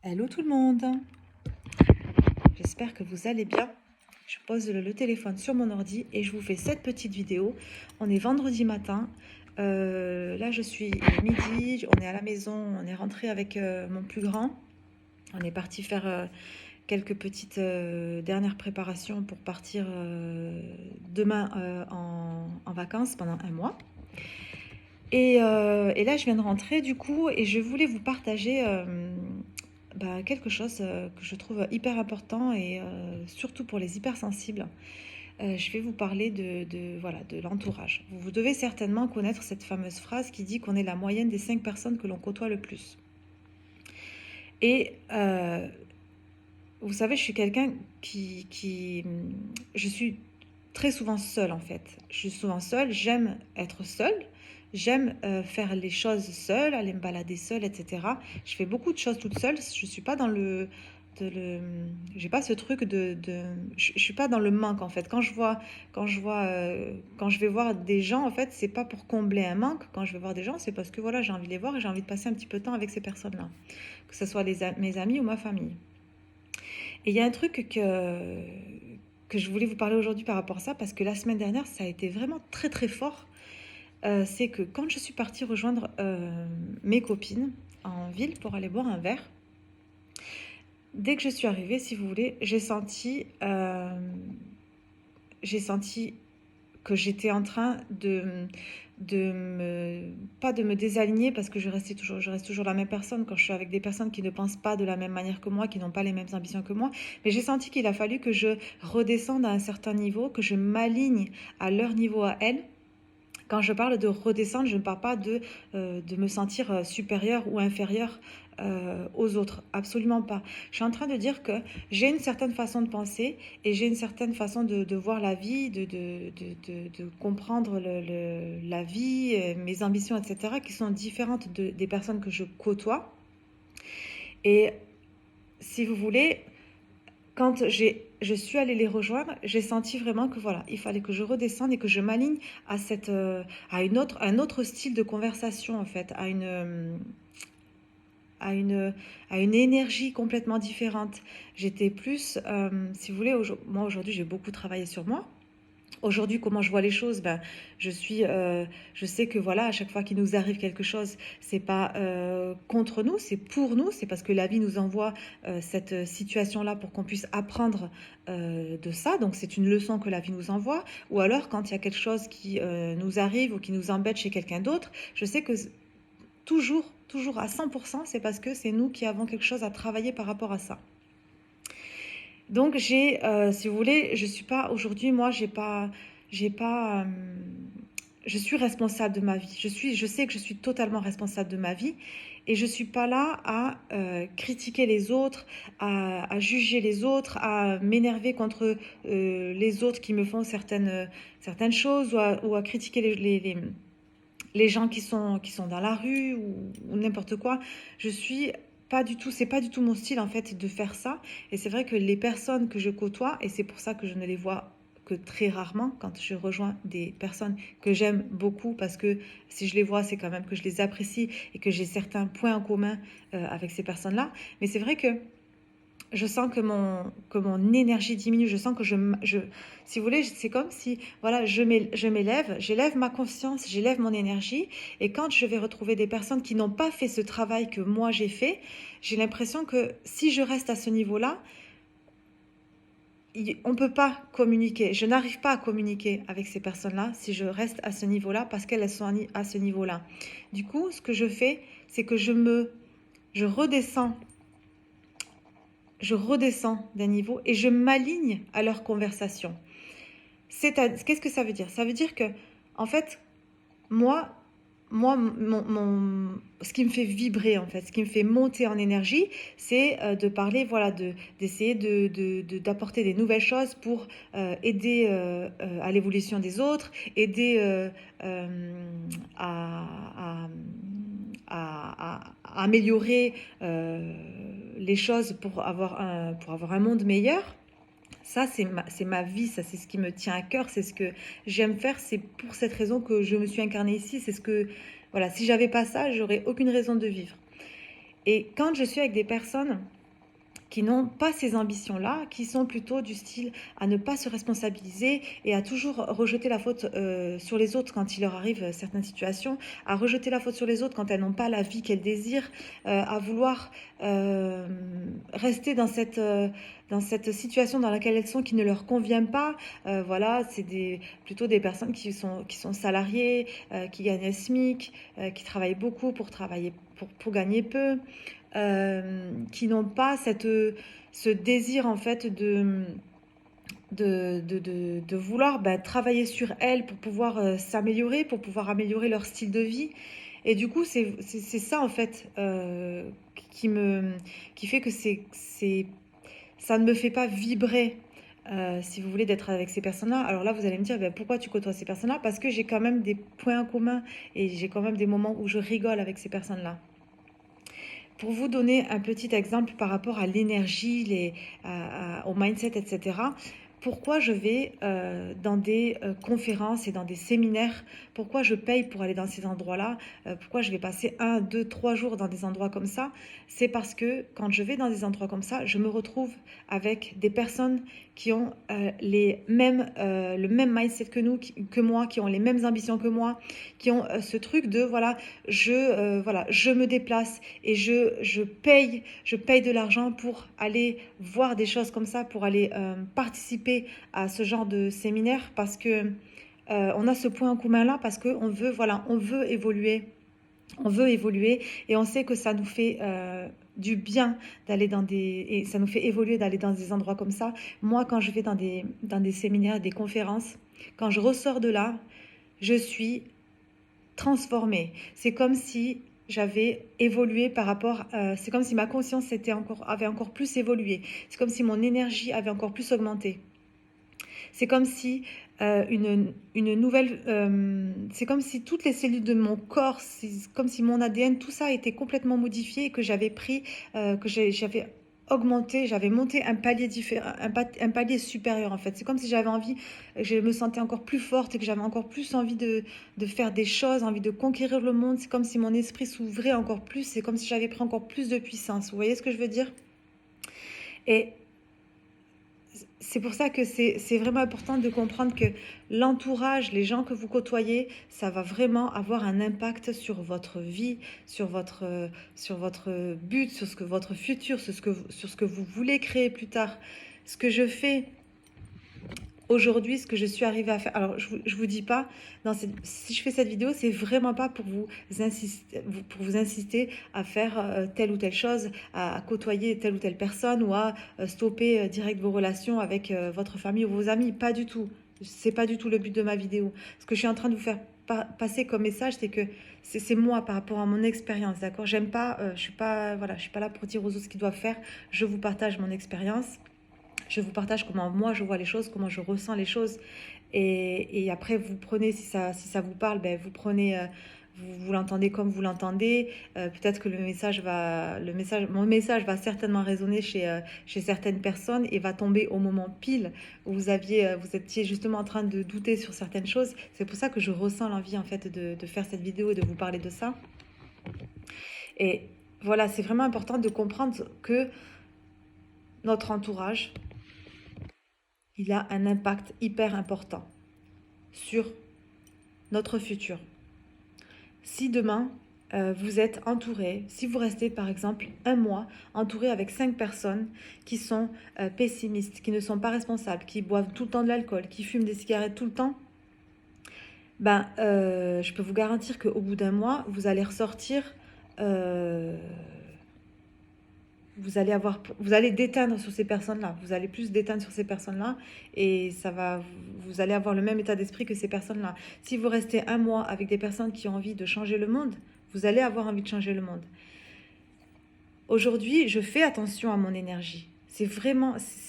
Hello tout le monde, j'espère que vous allez bien. Je pose le téléphone sur mon ordi et je vous fais cette petite vidéo. On est vendredi matin, là il est midi, on est à la maison, on est rentré avec mon plus grand. On est parti faire quelques petites dernières préparations pour partir demain en vacances pendant un mois. Et là je viens de rentrer du coup et je voulais vous partager quelque chose que je trouve hyper important et surtout pour les hypersensibles. Je vais vous parler voilà, de l'entourage. Vous devez certainement connaître cette fameuse phrase qui dit qu'on est la moyenne des 5 personnes que l'on côtoie le plus. Et vous savez, je suis quelqu'un je suis très souvent seule en fait. Je suis souvent seule, j'aime être seule. J'aime faire les choses seule, aller me balader seule, etc. Je fais beaucoup de choses toute seule. Je suis pas dans j'ai pas ce truc je suis pas dans le manque en fait. Quand je vais voir des gens en fait, c'est pas pour combler un manque. Quand je vais voir des gens, c'est parce que voilà, j'ai envie de les voir et j'ai envie de passer un petit peu de temps avec ces personnes-là, que ce soit mes amis ou ma famille. Et il y a un truc que je voulais vous parler aujourd'hui par rapport à ça, parce que la semaine dernière, ça a été vraiment très très fort. C'est que quand je suis partie rejoindre mes copines en ville pour aller boire un verre, dès que je suis arrivée, si vous voulez, j'ai senti que j'étais en train pas de me désaligner, parce que je reste toujours la même personne quand je suis avec des personnes qui ne pensent pas de la même manière que moi, qui n'ont pas les mêmes ambitions que moi. Mais j'ai senti qu'il a fallu que je redescende à un certain niveau, que je m'aligne à leur niveau à elles. Quand je parle de redescendre, je ne parle pas de me sentir supérieure ou inférieure aux autres. Absolument pas. Je suis en train de dire que j'ai une certaine façon de penser et j'ai une certaine façon de voir la vie, de comprendre la vie, mes ambitions, etc., qui sont différentes des personnes que je côtoie. Et si vous voulez, quand je suis allée les rejoindre, j'ai senti vraiment que voilà, il fallait que je redescende et que je m'aligne à un autre style de conversation en fait, à une énergie complètement différente. J'étais plus, si vous voulez, moi aujourd'hui j'ai beaucoup travaillé sur moi. Aujourd'hui, comment je vois les choses, je sais que voilà, à chaque fois qu'il nous arrive quelque chose, c'est pas contre nous, c'est pour nous, c'est parce que la vie nous envoie cette situation-là pour qu'on puisse apprendre de ça. Donc c'est une leçon que la vie nous envoie. Ou alors quand il y a quelque chose qui nous arrive ou qui nous embête chez quelqu'un d'autre, je sais que toujours à 100%, c'est parce que c'est nous qui avons quelque chose à travailler par rapport à ça. Donc si vous voulez, je suis pas aujourd'hui, moi j'ai pas, je suis responsable de ma vie. Je sais que je suis totalement responsable de ma vie et je suis pas là à critiquer les autres, à juger les autres, à m'énerver contre les autres qui me font certaines choses ou à critiquer les gens qui sont dans la rue ou n'importe quoi. Je suis pas du tout, c'est pas du tout mon style en fait de faire ça. Et c'est vrai que les personnes que je côtoie, et c'est pour ça que je ne les vois que très rarement quand je rejoins des personnes que j'aime beaucoup, parce que si je les vois, c'est quand même que je les apprécie et que j'ai certains points en commun avec ces personnes-là. Mais c'est vrai que je sens que mon énergie diminue, je sens que si vous voulez, c'est comme si, voilà, j'élève ma conscience, j'élève mon énergie, et quand je vais retrouver des personnes qui n'ont pas fait ce travail que moi j'ai fait, j'ai l'impression que si je reste à ce niveau-là, on ne peut pas communiquer, je n'arrive pas à communiquer avec ces personnes-là si je reste à ce niveau-là, parce qu'elles sont à ce niveau-là. Du coup, ce que je fais, c'est que je redescends d'un niveau et je m'aligne à leur conversation. Qu'est-ce que ça veut dire? Ça veut dire que, en fait, moi ce qui me fait vibrer, en fait, ce qui me fait monter en énergie, c'est de parler, voilà, d'essayer d'apporter des nouvelles choses pour aider à l'évolution des autres, aider à, à améliorer les choses pour avoir un monde meilleur. Ça, c'est ma vie, ça, c'est ce qui me tient à cœur, c'est ce que j'aime faire, c'est pour cette raison que je me suis incarnée ici, c'est ce que, voilà, si j'avais pas ça, j'aurais aucune raison de vivre. Et quand je suis avec des personnes qui n'ont pas ces ambitions-là, qui sont plutôt du style à ne pas se responsabiliser et à toujours rejeter la faute sur les autres quand il leur arrive certaines situations, à rejeter la faute sur les autres quand elles n'ont pas la vie qu'elles désirent, à vouloir rester dans cette situation dans laquelle elles sont qui ne leur convient pas. Voilà, c'est plutôt des personnes qui sont salariées, qui gagnent un SMIC, qui travaillent beaucoup pour travailler pour gagner peu, qui n'ont pas ce désir en fait de vouloir travailler sur elles pour pouvoir s'améliorer, pour pouvoir améliorer leur style de vie. Et du coup, c'est ça en fait qui me, qui fait que ça ne me fait pas vibrer. Si vous voulez, d'être avec ces personnes-là. Alors là, vous allez me dire, pourquoi tu côtoies ces personnes-là? Parce que j'ai quand même des points en commun et j'ai quand même des moments où je rigole avec ces personnes-là. Pour vous donner un petit exemple par rapport à l'énergie, au mindset, etc., pourquoi je vais dans des conférences et dans des séminaires, pourquoi je paye pour aller dans ces endroits-là, pourquoi je vais passer 1, 2, 3 jours dans des endroits comme ça, c'est parce que quand je vais dans des endroits comme ça, je me retrouve avec des personnes qui ont le même mindset que moi, qui ont les mêmes ambitions que moi, qui ont ce truc de voilà, je me déplace et je paye de l'argent pour aller voir des choses comme ça, pour aller participer à ce genre de séminaire parce que on a ce point en commun là, parce qu'on veut, voilà, on veut évoluer. On veut évoluer et on sait que ça nous fait du bien d'aller et ça nous fait évoluer d'aller dans des endroits comme ça. Moi, quand je vais dans des séminaires, des conférences, quand je ressors de là, je suis transformée. C'est comme si j'avais évolué par rapport, c'est comme si ma conscience avait encore plus évolué. C'est comme si mon énergie avait encore plus augmenté. C'est comme si une nouvelle, c'est comme si toutes les cellules de mon corps, c'est comme si mon ADN, tout ça a été complètement modifié et que j'avais pris, j'avais augmenté, j'avais monté un palier différent, un palier supérieur en fait. C'est comme si j'avais envie, je me sentais encore plus forte et que j'avais encore plus envie de faire des choses, envie de conquérir le monde. C'est comme si mon esprit s'ouvrait encore plus, c'est comme si j'avais pris encore plus de puissance. Vous voyez ce que je veux dire? Et c'est pour ça que c'est vraiment important de comprendre que l'entourage, les gens que vous côtoyez, ça va vraiment avoir un impact sur votre vie, sur votre but, sur votre futur, sur ce que vous voulez créer plus tard. Ce que je fais aujourd'hui, ce que je suis arrivée à faire, alors je vous dis pas, si je fais cette vidéo, c'est vraiment pas pour vous insister à faire telle ou telle chose, à côtoyer telle ou telle personne ou à stopper direct vos relations avec votre famille ou vos amis, pas du tout. C'est pas du tout le but de ma vidéo. Ce que je suis en train de vous faire passer comme message, c'est que c'est moi par rapport à mon expérience, d'accord? J'aime pas, je suis pas, voilà, je suis pas là pour dire aux autres ce qu'ils doivent faire. Je vous partage mon expérience. Je vous partage comment moi je vois les choses, comment je ressens les choses. Et après, vous prenez, si ça vous parle, vous prenez, vous l'entendez comme vous l'entendez. Peut-être que mon message va certainement résonner chez certaines personnes et va tomber au moment pile où vous étiez justement en train de douter sur certaines choses. C'est pour ça que je ressens l'envie en fait de faire cette vidéo et de vous parler de ça. Et voilà, c'est vraiment important de comprendre que notre entourage, il a un impact hyper important sur notre futur. Si demain, vous êtes entouré, si vous restez par exemple un mois entouré avec 5 personnes qui sont pessimistes, qui ne sont pas responsables, qui boivent tout le temps de l'alcool, qui fument des cigarettes tout le temps, je peux vous garantir qu'au bout d'un mois, vous allez ressortir... vous allez déteindre sur ces personnes-là. Vous allez plus déteindre sur ces personnes-là et vous allez avoir le même état d'esprit que ces personnes-là. Si vous restez un mois avec des personnes qui ont envie de changer le monde, vous allez avoir envie de changer le monde. Aujourd'hui, je fais attention à mon énergie. C'est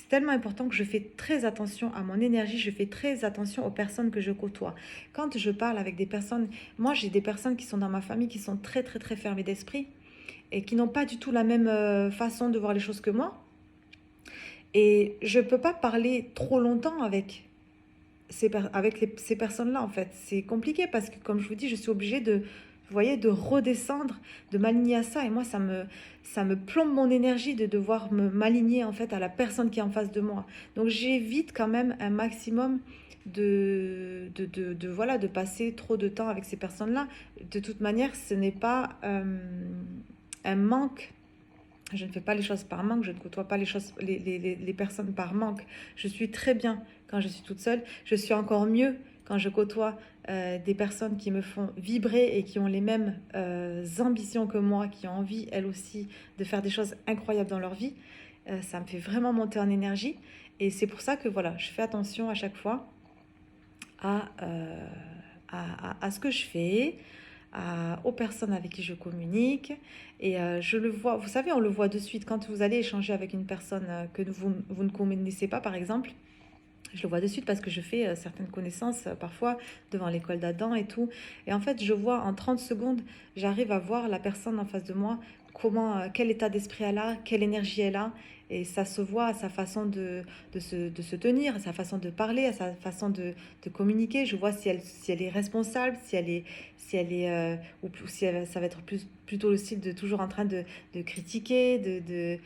tellement important que je fais très attention à mon énergie, je fais très attention aux personnes que je côtoie. Quand je parle avec des personnes, moi j'ai des personnes qui sont dans ma famille qui sont très très très fermées d'esprit et qui n'ont pas du tout la même façon de voir les choses que moi. Et je ne peux pas parler trop longtemps avec ces personnes-là, en fait. C'est compliqué parce que, comme je vous dis, je suis obligée vous voyez, de redescendre, de m'aligner à ça. Et moi, ça me plombe mon énergie de devoir m'aligner en fait à la personne qui est en face de moi. Donc j'évite quand même un maximum voilà, de passer trop de temps avec ces personnes-là. De toute manière, ce n'est pas un manque. Je ne fais pas les choses par manque, je ne côtoie pas les personnes par manque. Je suis très bien quand je suis toute seule. Je suis encore mieux quand je côtoie des personnes qui me font vibrer et qui ont les mêmes ambitions que moi, qui ont envie, elles aussi, de faire des choses incroyables dans leur vie. Ça me fait vraiment monter en énergie. Et c'est pour ça que voilà, je fais attention à chaque fois à, à ce que je fais, aux personnes avec qui je communique. Et je le vois, vous savez, on le voit de suite quand vous allez échanger avec une personne que vous ne connaissez pas, par exemple. Je le vois de suite parce que je fais certaines connaissances parfois devant l'école d'Adam et tout. Et en fait, je vois en 30 secondes, j'arrive à voir la personne en face de moi, quel état d'esprit elle a, quelle énergie elle a. Et ça se voit à sa façon de se tenir, à sa façon de parler, à sa façon de communiquer. Je vois si elle est responsable, si elle est ou si ça va être plutôt le style de toujours en train de critiquer, de,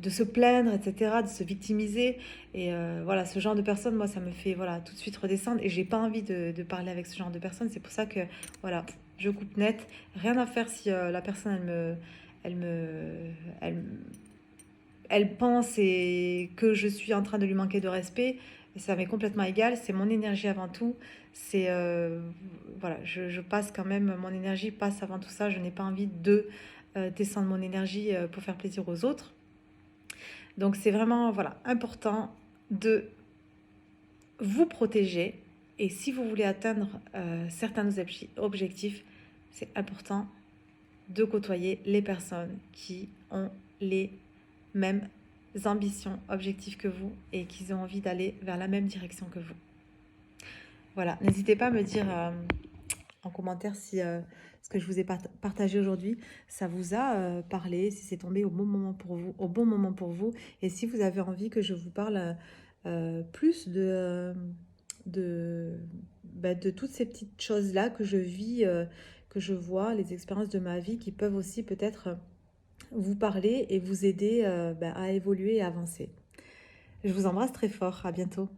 de se plaindre, etc., de se victimiser. Et voilà, ce genre de personnes, moi, ça me fait voilà, tout de suite redescendre. Et j'ai pas envie de parler avec ce genre de personnes. C'est pour ça que voilà, je coupe net. Rien à faire si la personne, elle me, elle, elle pense et que je suis en train de lui manquer de respect. Ça m'est complètement égal. C'est mon énergie avant tout. C'est voilà, je passe quand même, mon énergie passe avant tout ça. Je n'ai pas envie de descendre mon énergie pour faire plaisir aux autres. Donc c'est vraiment voilà, important de vous protéger. Et si vous voulez atteindre certains objectifs, c'est important de côtoyer les personnes qui ont les mêmes ambitions, objectifs que vous et qui ont envie d'aller vers la même direction que vous. Voilà, n'hésitez pas à me dire en commentaire si ce que je vous ai partagé aujourd'hui, ça vous a parlé, si c'est tombé au bon moment pour vous, au bon moment pour vous, et si vous avez envie que je vous parle plus de, de toutes ces petites choses-là que je vis, que je vois, les expériences de ma vie qui peuvent aussi peut-être vous parler et vous aider à évoluer et avancer. Je vous embrasse très fort, à bientôt.